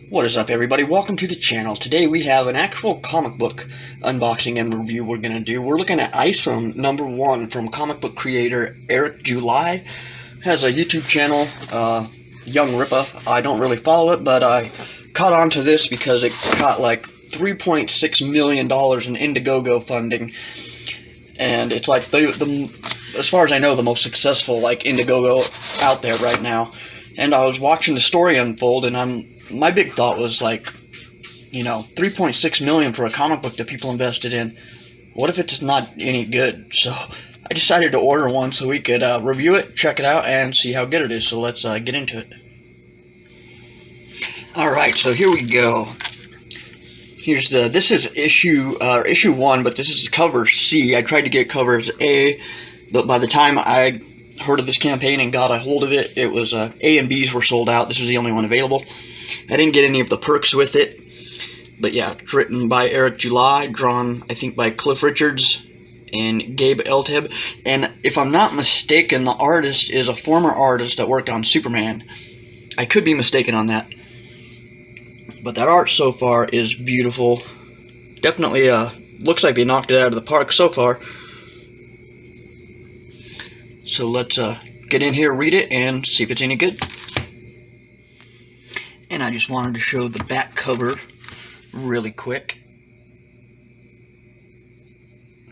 What is up, everybody? Welcome to the channel. Today we have an actual comic book unboxing and review we're going to do. We're looking at Isom #1 from comic book creator Eric July. Has a YouTube channel, Young Rippa. I don't really follow it, but I caught on to this because it got like $3.6 million in Indiegogo funding. And it's like, as far as I know, the most successful like Indiegogo out there right now. And I was watching the story unfold, and my big thought was like, you know, 3.6 million for a comic book that people invested in. What if it's not any good? So I decided to order one so we could review it, check it out, and see how good it is. So let's get into it. All right, so here we go. Here's this is issue 1, but this is cover C. I tried to get covers A, but by the time I heard of this campaign and got a hold of it, it was A and B's were sold out. This was the only one available. I didn't get any of the perks with it, but yeah, it's written by Eric July, drawn I think by Cliff Richards and Gabe Elteb, and if I'm not mistaken, the artist is a former artist that worked on Superman. I could be mistaken on that, but that art so far is beautiful. Definitely looks like they knocked it out of the park so far. So let's get in here, read it, and see if it's any good. And I just wanted to show the back cover really quick.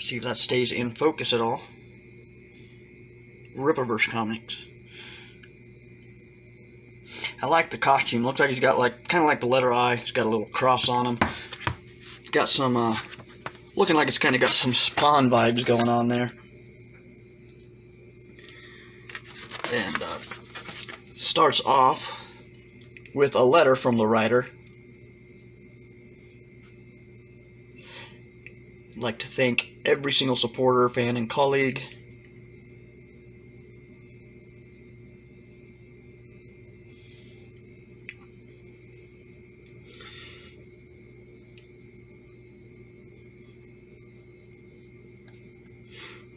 See if that stays in focus at all. Rippaverse comics. I like the costume. Looks like he's got like kind of like the letter I. He's got a little cross on him. He's got some looking like it's kind of got some Spawn vibes going on there. And starts off with a letter from the writer. I'd like to thank every single supporter, fan, and colleague.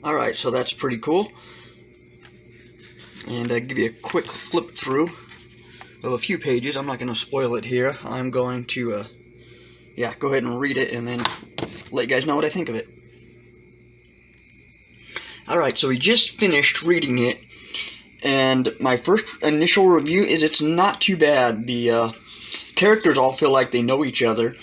Alright, so that's pretty cool. And I'll give you a quick flip through of a few pages. I'm not going to spoil it here. I'm going to, yeah, go ahead and read it and then let you guys know what I think of it. Alright, so we just finished reading it, and my first initial review is it's not too bad. The characters all feel like they know each other,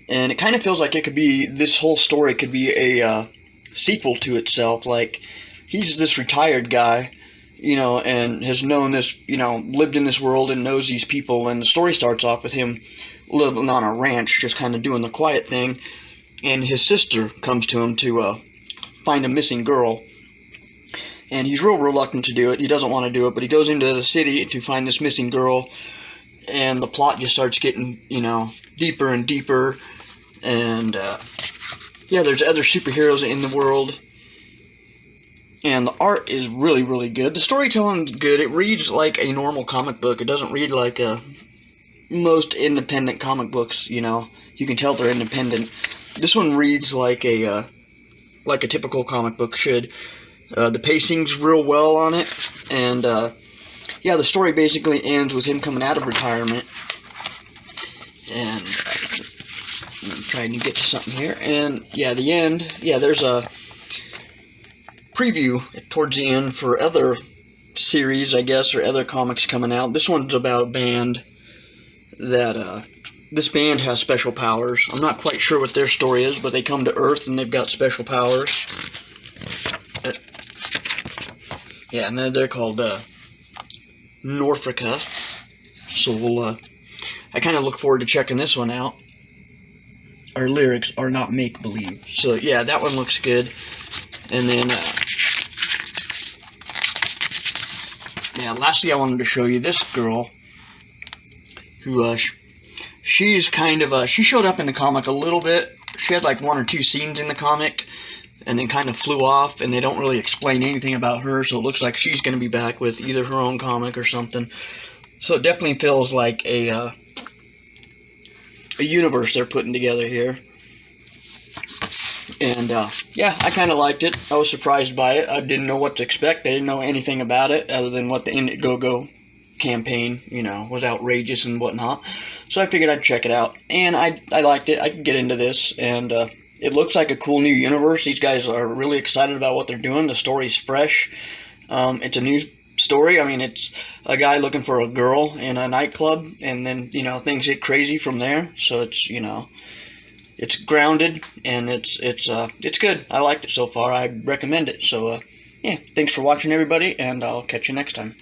and it kind of feels like it could be, this whole story could be a sequel to itself. Like, he's this retired guy, you know, and has known this, you know, lived in this world and knows these people, and the story starts off with him living on a ranch, just kind of doing the quiet thing, and his sister comes to him to find a missing girl, and he's real reluctant to do it. He doesn't want to do it, but he goes into the city to find this missing girl, and the plot just starts getting, you know, deeper and deeper, and yeah, there's other superheroes in the world. And the art is really, really good. The storytelling is good. It reads like a normal comic book. It doesn't read like most independent comic books, you know. You can tell they're independent. This one reads like a typical comic book should. The pacing's real well on it. And, yeah, the story basically ends with him coming out of retirement. And I'm trying to get to something here. And, yeah, the end. Yeah, there's a preview towards the end for other series, I guess, or other comics coming out. This one's about a band that, this band has special powers. I'm not quite sure what their story is, but they come to Earth and they've got special powers. Yeah, and they're called, Norfolka. So I kind of look forward to checking this one out. Our lyrics are not make-believe. So, yeah, that one looks good. And then, yeah, lastly I wanted to show you this girl, who, she's kind of, she showed up in the comic a little bit. She had like 1 or 2 scenes in the comic, and then kind of flew off, and they don't really explain anything about her, so it looks like she's going to be back with either her own comic or something. So it definitely feels like a universe they're putting together here. And, yeah, I kind of liked it. I was surprised by it. I didn't know what to expect. I didn't know anything about it other than what the Indiegogo campaign, you know, was outrageous and whatnot. So I figured I'd check it out, and I liked it. I could get into this, and it looks like a cool new universe. These guys are really excited about what they're doing. The story's fresh. It's a new story. I mean, it's a guy looking for a girl in a nightclub, and then, you know, things get crazy from there. So it's, you know, it's grounded, and it's good. I liked it so far. I recommend it. So yeah, thanks for watching, everybody, and I'll catch you next time.